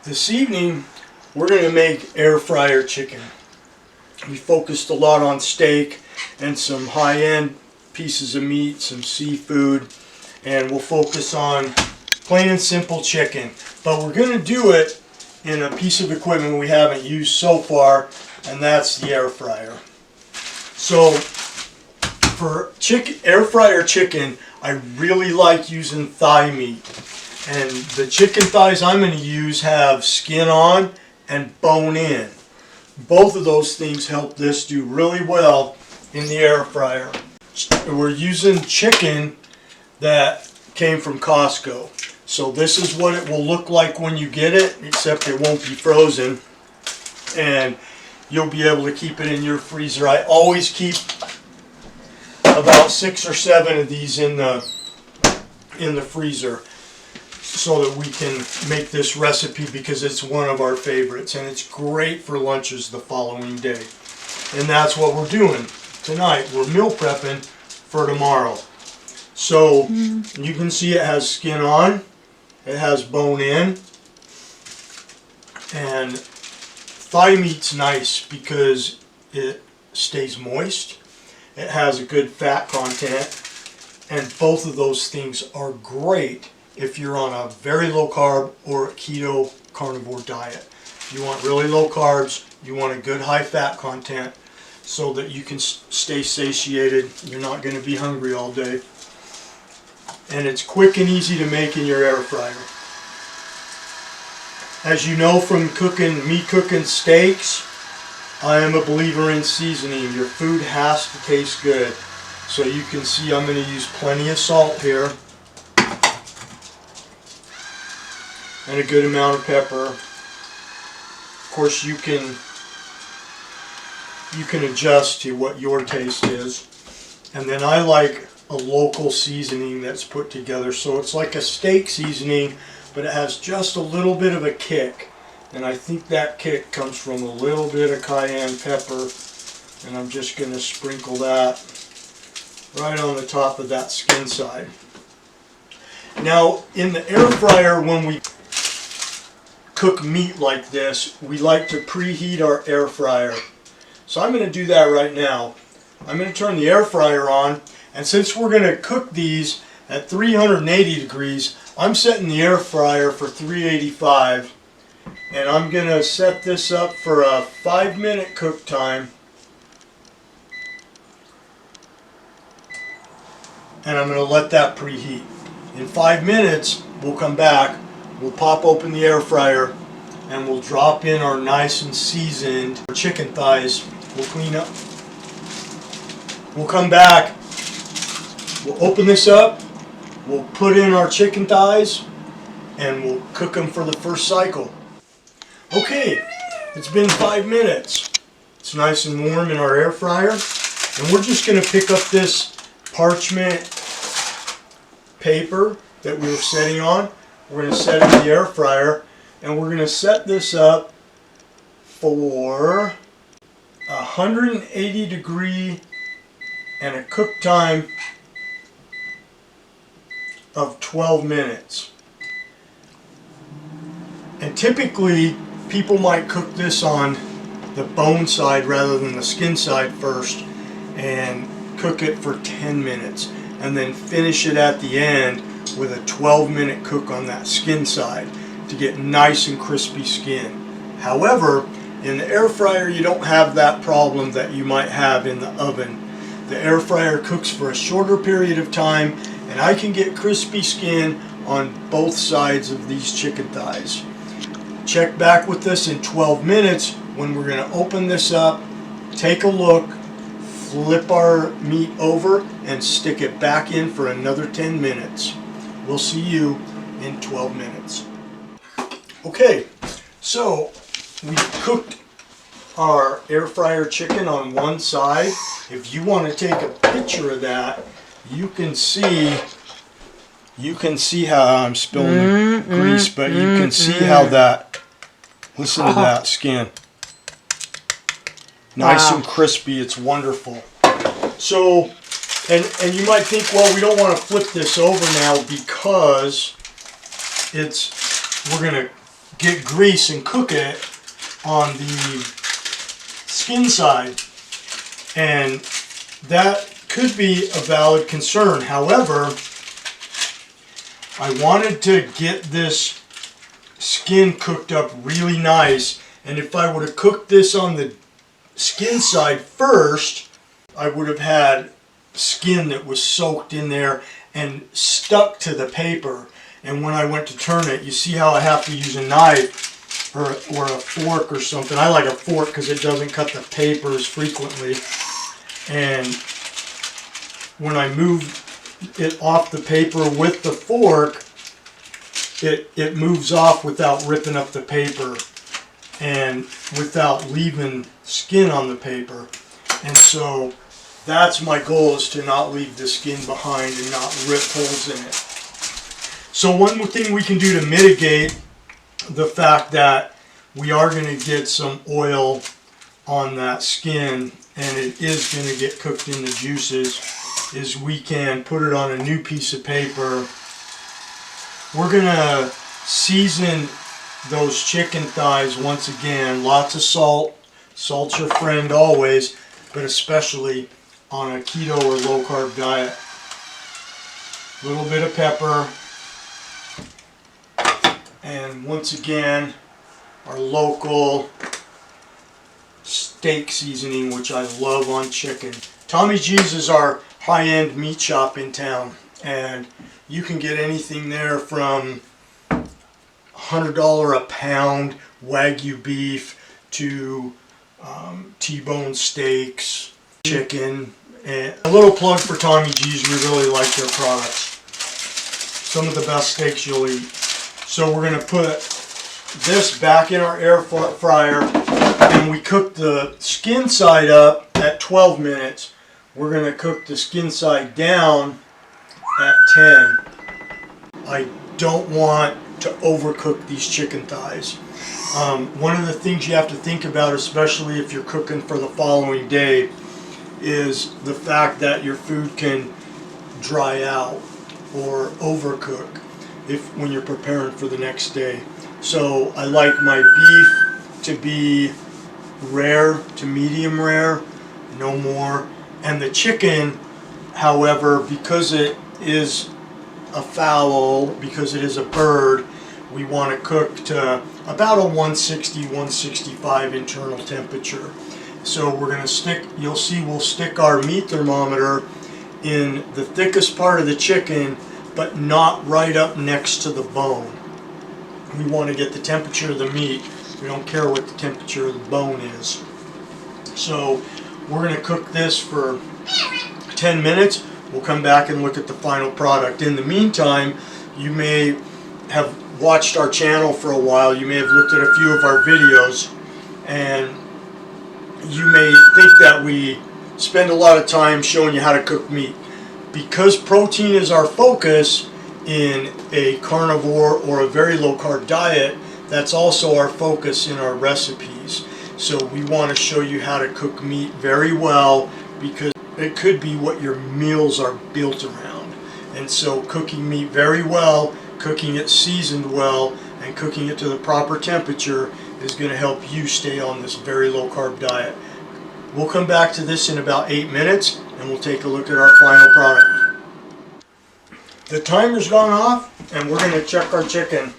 This evening, we're going to make air fryer chicken. We focused a lot on steak and some high-end pieces of meat, some seafood, and we'll focus on plain and simple chicken. But we're going to do it in a piece of equipment we haven't used so far, and that's the air fryer. So for air fryer chicken, I really like using thigh meat. And the chicken thighs I'm going to use have skin on and bone in. Both of those things help this do really well in the air fryer. We're using chicken that came from COSCO. So this is what it will look like when you get it, except it won't be frozen. And you'll be able to keep it in your freezer. I always keep about 6 or 7 of these in the freezer, so that we can make this recipe because it's one of our favorites and it's great for lunches the following day. And that's what we're doing tonight. We're meal prepping for tomorrow. So you can see it has skin on, it has bone in, and thigh meat's nice because it stays moist, it has a good fat content, and both of those things are great if you're on a very low carb or a keto carnivore diet. You want really low carbs, you want a good high fat content so that you can stay satiated, you're not going to be hungry all day. And it's quick and easy to make in your air fryer. As you know from me cooking steaks, I am a believer in seasoning. Your food has to taste good. So you can see I'm going to use plenty of salt here. And a good amount of pepper. Of course, you can adjust to what your taste is. And then I like a local seasoning that's put together, so it's like a steak seasoning, but it has just a little bit of a kick. And I think that kick comes from a little bit of cayenne pepper, and I'm just going to sprinkle that right on the top of that skin side. Now, in the air fryer, when we cook meat like this, we like to preheat our air fryer. So I'm going to do that right now. I'm going to turn the air fryer on, and since we're going to cook these at 380 degrees, I'm setting the air fryer for 385, and I'm going to set this up for a 5-minute cook time. And I'm going to let that preheat. In 5 minutes, we'll come back. We'll pop open the air fryer and we'll drop in our nice and seasoned chicken thighs. We'll clean up. We'll come back. We'll open this up. We'll put in our chicken thighs and we'll cook them for the first cycle. Okay, it's been 5 minutes. It's nice and warm in our air fryer. And we're just going to pick up this parchment paper that we were setting on. We're going to set it in the air fryer, and we're going to set this up for 180 degree and a cook time of 12 minutes. And typically people might cook this on the bone side rather than the skin side first and cook it for 10 minutes and then finish it at the end with a 12-minute cook on that skin side to get nice and crispy skin. However, in the air fryer you don't have that problem that you might have in the oven. The air fryer cooks for a shorter period of time, and I can get crispy skin on both sides of these chicken thighs. Check back with this in 12 minutes when we're going to open this up, take a look, flip our meat over, and stick it back in for another 10 minutes. We'll see you in 12 minutes. Okay, so we cooked our air fryer chicken on one side. If you want to take a picture of that, you can see how I'm spilling the grease, but you can see how that, listen to that skin. Nice and crispy, it's wonderful. So, and you might think, well, we don't want to flip this over now because we're going to get grease and cook it on the skin side, and that could be a valid concern. However, I wanted to get this skin cooked up really nice, and if I would have cooked this on the skin side first, I would have had skin that was soaked in there and stuck to the paper. And when I went to turn it, you see how I have to use a knife or a fork or something. I like a fork because it doesn't cut the paper as frequently. And when I move it off the paper with the fork, it moves off without ripping up the paper and without leaving skin on the paper. And so that's my goal, is to not leave the skin behind and not rip holes in it. So one thing we can do to mitigate the fact that we are going to get some oil on that skin and it is going to get cooked in the juices is we can put it on a new piece of paper. We're going to season those chicken thighs once again. Lots of salt. Salt's your friend always, but especially on a keto or low carb diet. A little bit of pepper. And once again, our local steak seasoning, which I love on chicken. Tommy G's is our high-end meat shop in town, and you can get anything there from $100 a pound Wagyu beef to T-bone steaks, chicken. And a little plug for Tommy G's, we really like their products. Some of the best steaks you'll eat. So we're going to put this back in our air fryer, and we cook the skin side up at 12 minutes. We're going to cook the skin side down at 10. I don't want to overcook these chicken thighs. One of the things you have to think about, especially if you're cooking for the following day, is the fact that your food can dry out or overcook when you're preparing for the next day. So I like my beef to be rare to medium rare, no more. And the chicken, however, because it is a fowl, because it is a bird, we want to cook to about a 160, 165 internal temperature. So we're going to stick, you'll see we'll stick our meat thermometer in the thickest part of the chicken, but not right up next to the bone. We want to get the temperature of the meat. We don't care what the temperature of the bone is. So we're going to cook this for 10 minutes. We'll come back and look at the final product. In the meantime, you may have watched our channel for a while. You may have looked at a few of our videos, and you may think that we spend a lot of time showing you how to cook meat. Because protein is our focus in a carnivore or a very low carb diet, that's also our focus in our recipes. So we want to show you how to cook meat very well, because it could be what your meals are built around. And so cooking meat very well, cooking it seasoned well, and cooking it to the proper temperature is going to help you stay on this very low carb diet. We'll come back to this in about 8 minutes, and we'll take a look at our final product. The timer's gone off, and we're going to check our chicken.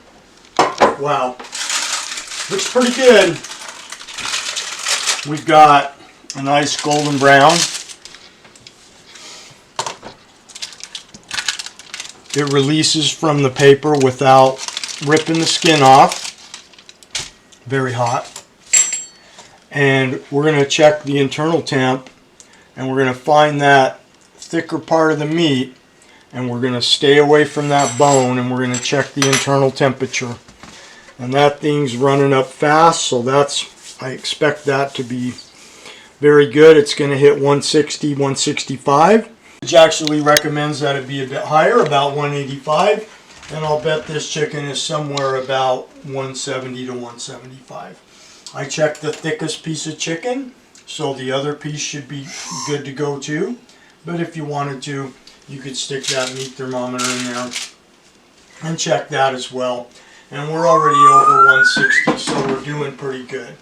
Wow, looks pretty good. We've got a nice golden brown. It releases from the paper without ripping the skin off. Very hot. And we're going to check the internal temp, and we're going to find that thicker part of the meat, and we're going to stay away from that bone, and we're going to check the internal temperature. And that thing's running up fast, so I expect that to be very good. It's going to hit 160, 165. Which actually recommends that it be a bit higher, about 185. And I'll bet this chicken is somewhere about 170 to 175. I checked the thickest piece of chicken, so the other piece should be good to go too. But if you wanted to, you could stick that meat thermometer in there and check that as well. and we're already over 160, so we're doing pretty good.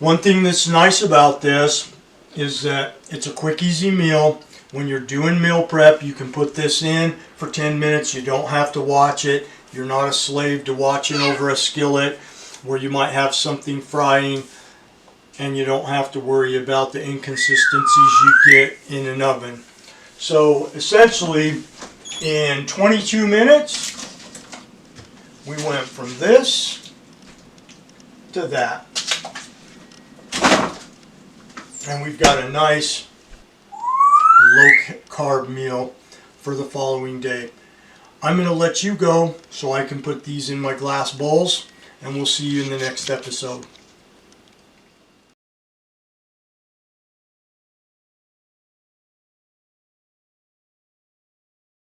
One thing that's nice about this is that it's a quick, easy meal. When you're doing meal prep, you can put this in for 10 minutes. You don't have to watch it. You're not a slave to watching over a skillet where you might have something frying, and you don't have to worry about the inconsistencies you get in an oven. So essentially, in 22 minutes, we went from this to that. And we've got a nice low-carb meal for the following day. I'm going to let you go so I can put these in my glass bowls, and we'll see you in the next episode.